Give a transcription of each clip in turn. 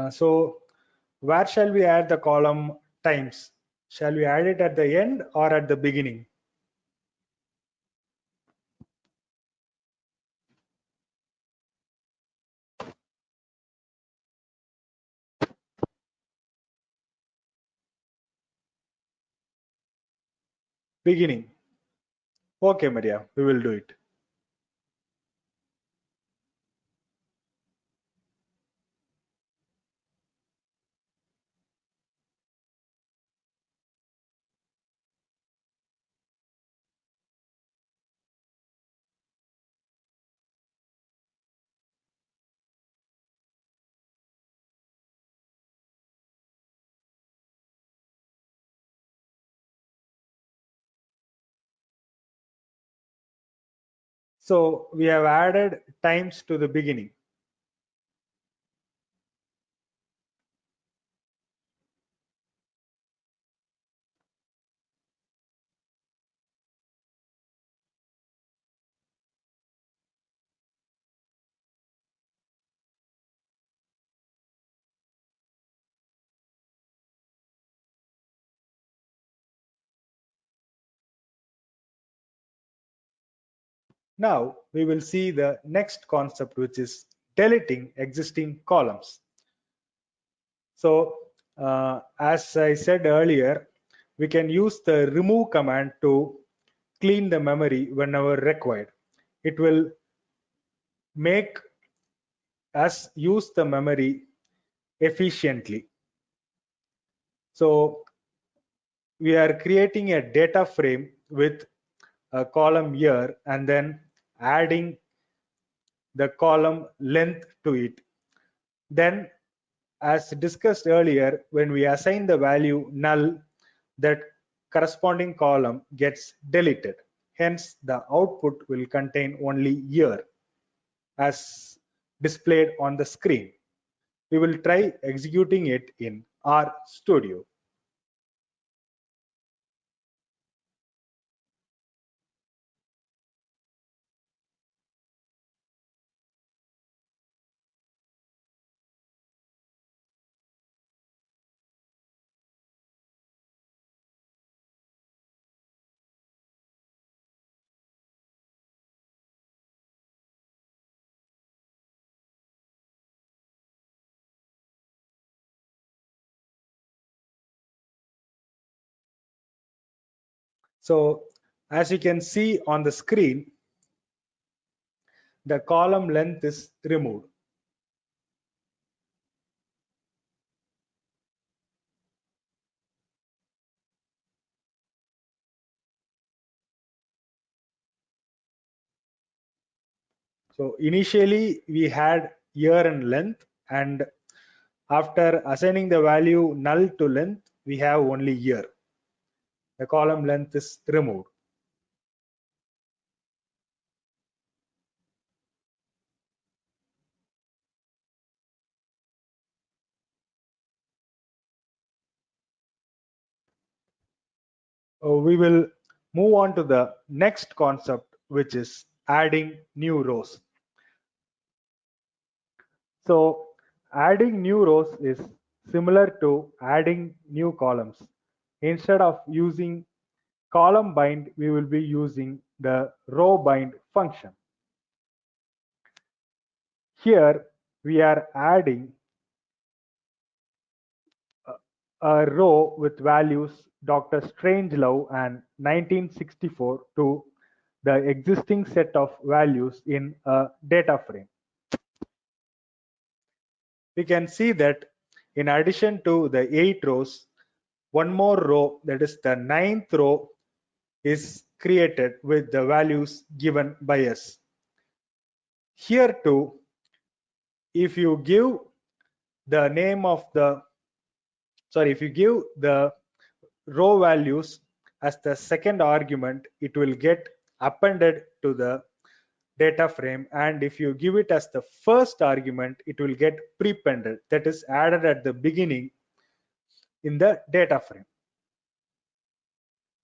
So where shall we add the column times? Shall we add it at the end or at the beginning? Beginning. Okay, Maria, we will do it. So we have added times to the beginning. Now we will see the next concept, which is deleting existing columns. So as I said earlier, we can use the remove command to clean the memory whenever required. It will make us use the memory efficiently. So we are creating a data frame with a column here and then adding the column length to it. Then, as discussed earlier, when we assign the value null, that corresponding column gets deleted. Hence, the output will contain only year as displayed on the screen. We will try executing it in RStudio. So as you can see on the screen, the column length is removed. So initially we had year and length, and after assigning the value null to length, we have only year. The column length is removed. We will move on to the next concept, which is adding new rows. So adding new rows is similar to adding new columns. Instead of using column bind, we will be using the row bind function. Here we are adding a row with values Dr. Strangelove and 1964 to the existing set of values in a data frame. We can see that in addition to the 8 rows, one more row, that is the 9th row, is created with the values given by us. Here too, if you give the name of the if you give the row values as the second argument, it will get appended to the data frame, and if you give it as the first argument, it will get prepended, that is added at the beginning in the data frame.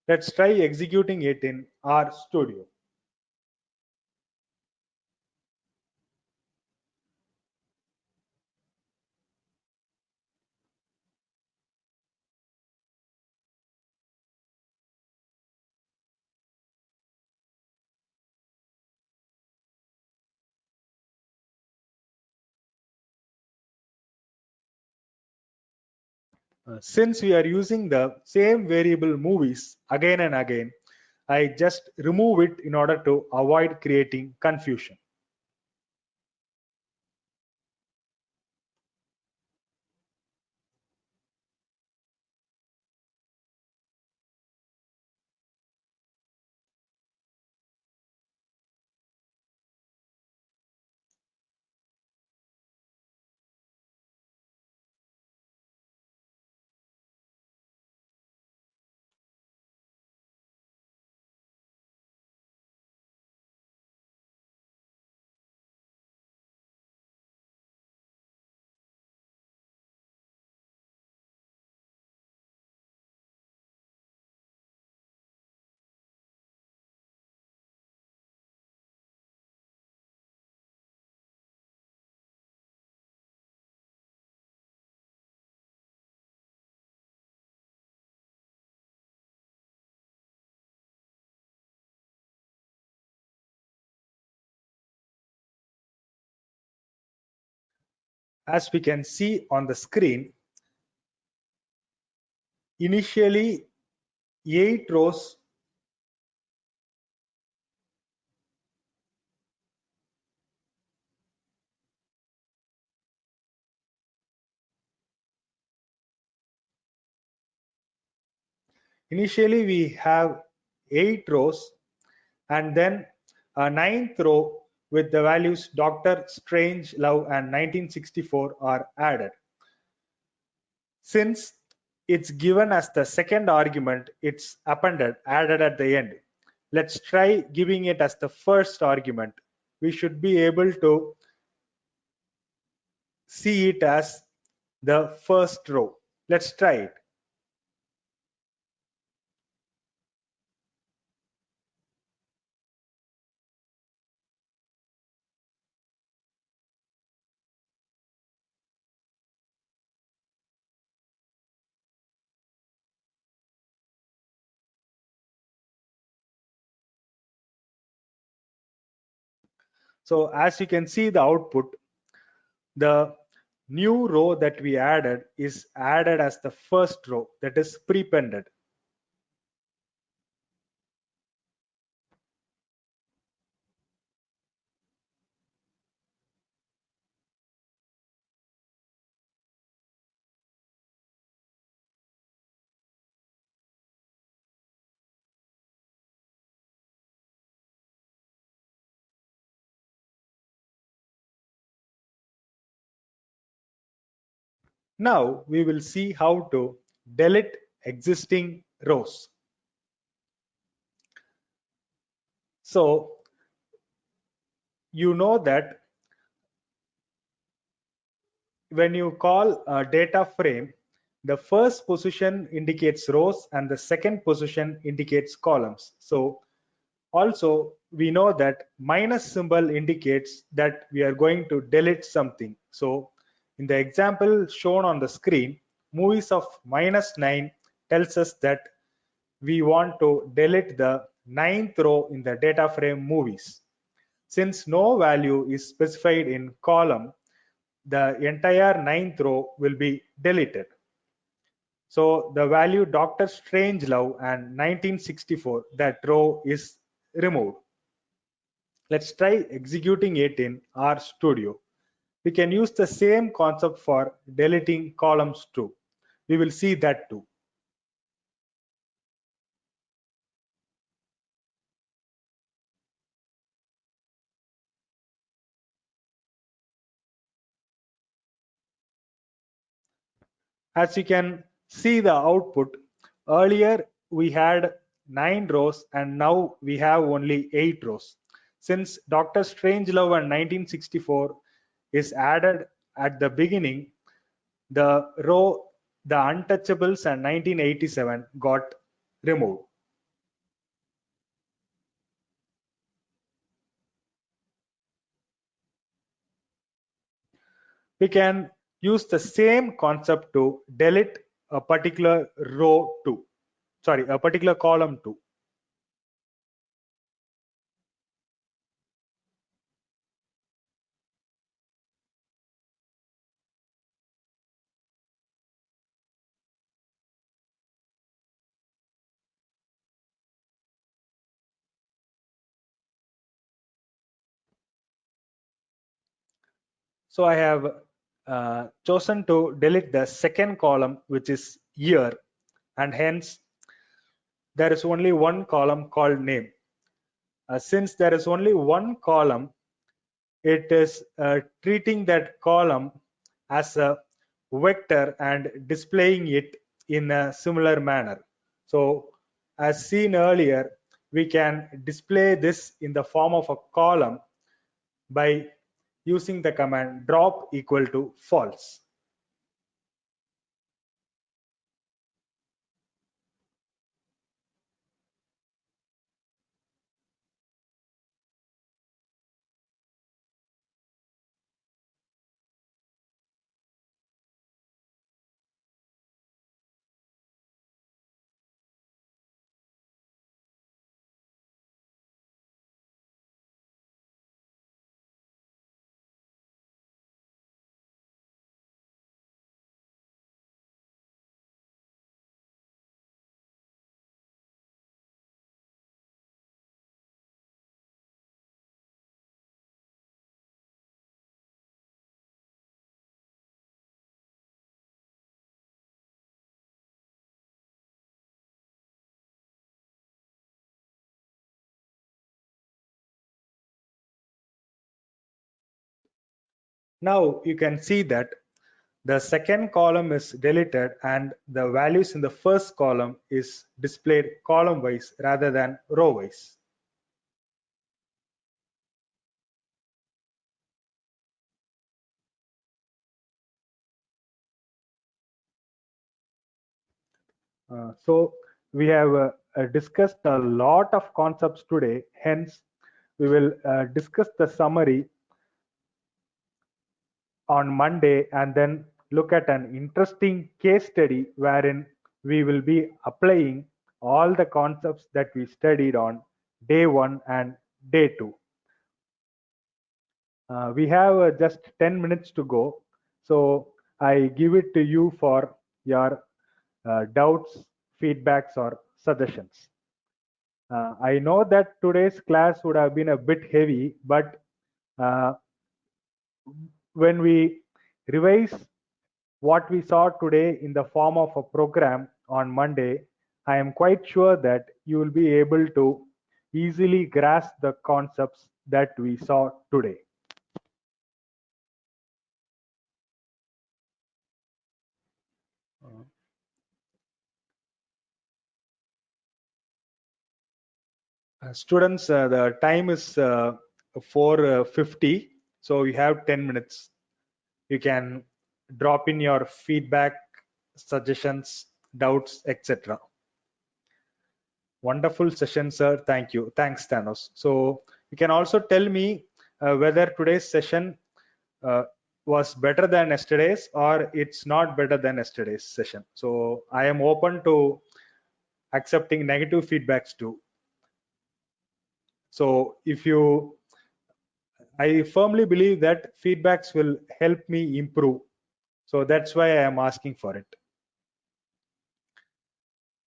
Let's try executing it in RStudio. Since we are using the same variable movies again and again, I just remove it in order to avoid creating confusion. As we can see on the screen, initially 8 rows Initially, we have 8 rows and then a ninth row with the values Dr. Strangelove and 1964 are added. Since it's given as the second argument, it's added at the end. Let's try giving it as the first argument. We should be able to see it as the first row. Let's try it. So as you can see the output, the new row that we added is added as the first row, that is prepended. Now we will see how to delete existing rows. So you know that when you call a data frame, the first position indicates rows and the second position indicates columns. So also we know that minus symbol indicates that we are going to delete something. So in the example shown on the screen, movies of -9 tells us that we want to delete the ninth row in the data frame movies. Since no value is specified in column, the entire ninth row will be deleted. So the value Dr. Strangelove and 1964, that row is removed. Let's try executing it in RStudio. We can use the same concept for deleting columns too. We will see that too. As you can see the output, earlier we had 9 rows and now we have only 8 rows. Since Dr. Strangelove and 1964 is added at the beginning, the row The Untouchables and 1987 got removed. We can use the same concept to delete a particular row too. Sorry, a particular column too. So I have chosen to delete the second column, which is year, and hence there is only one column called name. Since there is only one column, it is treating that column as a vector and displaying it in a similar manner. So as seen earlier, we can display this in the form of a column by using the command drop equal to false. Now you can see that the second column is deleted and the values in the first column is displayed column wise rather than row wise. So we have discussed a lot of concepts today, hence we will discuss the summary on Monday and then look at an interesting case study wherein we will be applying all the concepts that we studied on day 1 and day 2. We have just 10 minutes to go, so I give it to you for your doubts, feedbacks, or suggestions. I know that today's class would have been a bit heavy, but uh, when we revise what we saw today in the form of a program on Monday, I am quite sure that you will be able to easily grasp the concepts that we saw today. Students, the time is 4:50, so you have 10 minutes. You can drop in your feedback, suggestions, doubts, etc. Wonderful session, sir. Thank you. Thanks, Thanos. So you can also tell me whether today's session uh, was better than yesterday's or it's not better than yesterday's session. So I am open to accepting negative feedbacks too. So if you, I firmly believe that feedbacks will help me improve. So that's why I am asking for it.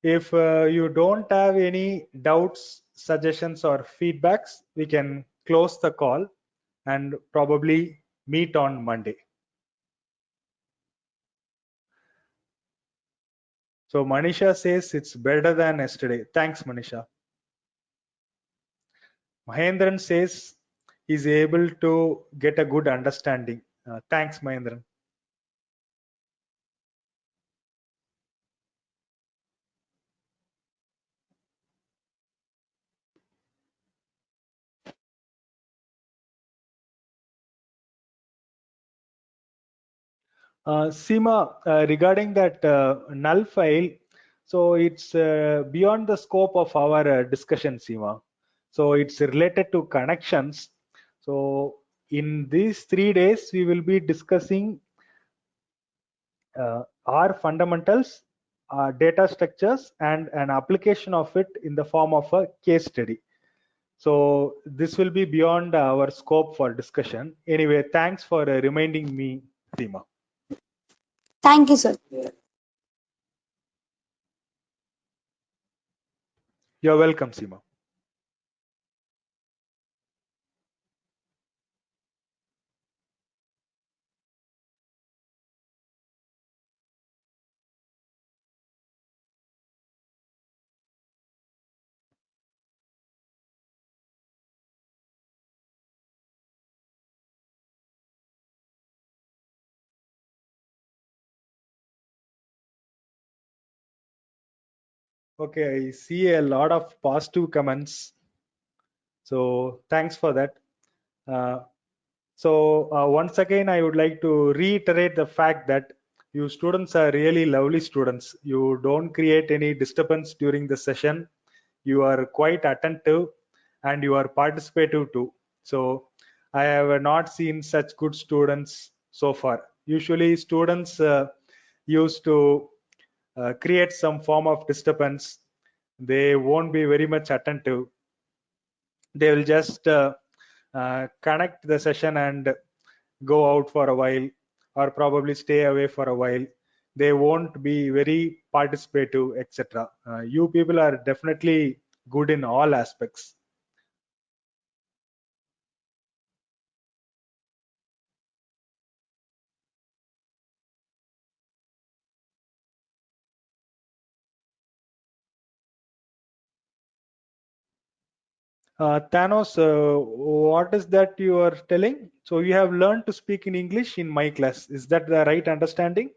If you don't have any doubts, suggestions, or feedbacks, we can close the call and probably meet on Monday. So Manisha says it's better than yesterday. Thanks, Manisha. Mahendran says he's able to get a good understanding. Thanks, Mahendran. Seema, regarding that null file, so it's beyond the scope of our discussion, Seema. So it's related to connections. So in these 3 days, we will be discussing R fundamentals, data structures, and an application of it in the form of a case study. So this will be beyond our scope for discussion. Anyway, thanks for reminding me, Seema. Thank you, sir. You're welcome, Seema. Okay, I see a lot of positive comments. So thanks for that. Uh, once again, I would like to reiterate the fact that you students are really lovely students. You don't create any disturbance during the session. You are quite attentive and you are participative too. So I have not seen such good students so far. Usually students used to create some form of disturbance. They won't be very much attentive. They will just connect the session and go out for a while, or probably stay away for a while. They won't be very participative, etc. You people are definitely good in all aspects. Thanos, what is that you are telling? So you have learned to speak in English in my class. Is that the right understanding?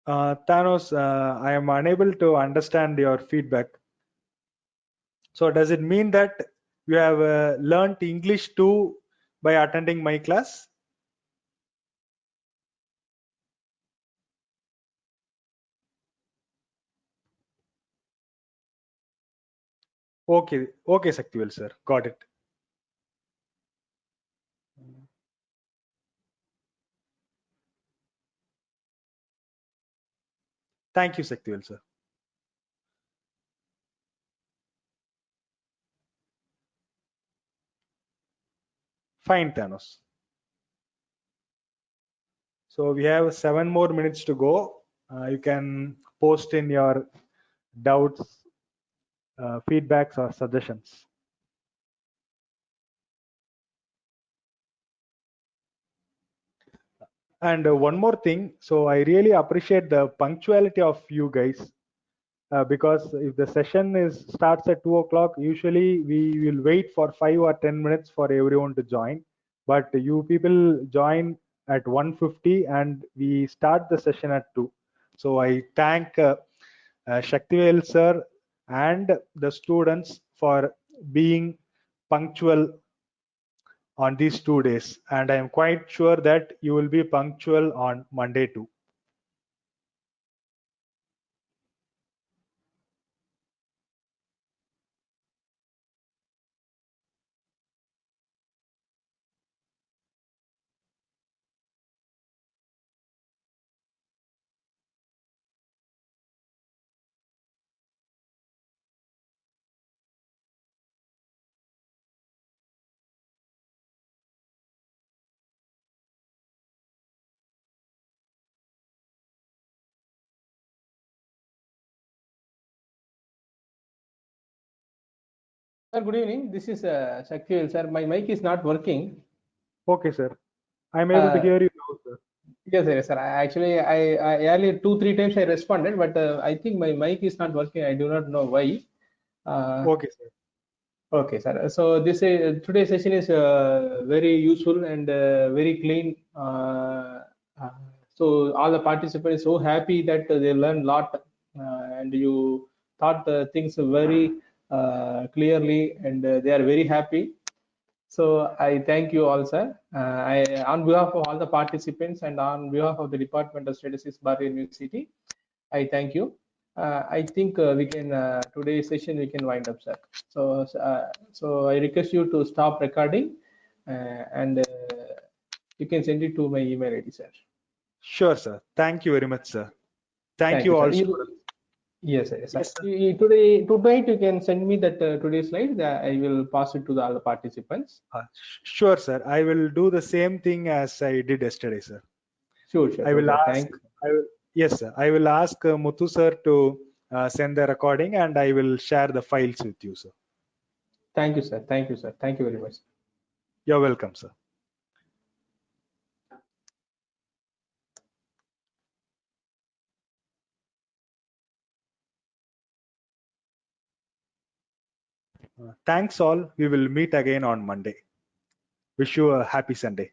Thanos, I am unable to understand your feedback. So does it mean that you have learned English too by attending my class? Okay, okay, Saktivel sir, got it. Thank you, Saktivel sir. Fine, Thanos. So we have 7 more minutes to go. You can post in your doubts, feedbacks, or suggestions. And one more thing. So I really appreciate the punctuality of you guys. Because if the session starts at 2 o'clock, usually we will wait for 5 or 10 minutes for everyone to join. But you people join at 1:50 and we start the session at 2. So I thank Shaktivel sir and the students for being punctual on these 2 days. And I am quite sure that you will be punctual on Monday too. Sir, good evening. This is Shaktivel, sir. My mic is not working. Okay, sir. I'm able to hear you now, sir. Yes, sir. Yes, sir. I earlier 2-3 times I responded, but I think my mic is not working. I do not know why. Okay, sir. Okay, sir. So this today's session is very useful and very clean. Uh, so all the participants so happy that they learned a lot, and you thought the things very clearly, and they are very happy. So I thank you all, sir. On behalf of all the participants and on behalf of the Department of Statistics, Bharati University, I thank you. I think we can today's session we can wind up, sir. So I request you to stop recording, and you can send it to my email ID, sir. Sure, sir. Thank you very much, sir. Thank Thank you you, sir. all students. Yes, sir. Yes, sir. Yes, sir. Tonight you can send me that today's slide. I will pass it to the other participants. Sure, sir. I will do the same thing as I did yesterday, sir. Sure, sure. I will Okay. ask. Thank you. Yes, sir. I will ask Muthu sir to send the recording, and I will share the files with you, sir. Thank you, sir. Thank you, sir. Thank you very much. You're welcome, sir. Thanks all. We will meet again on Monday. Wish you a happy Sunday.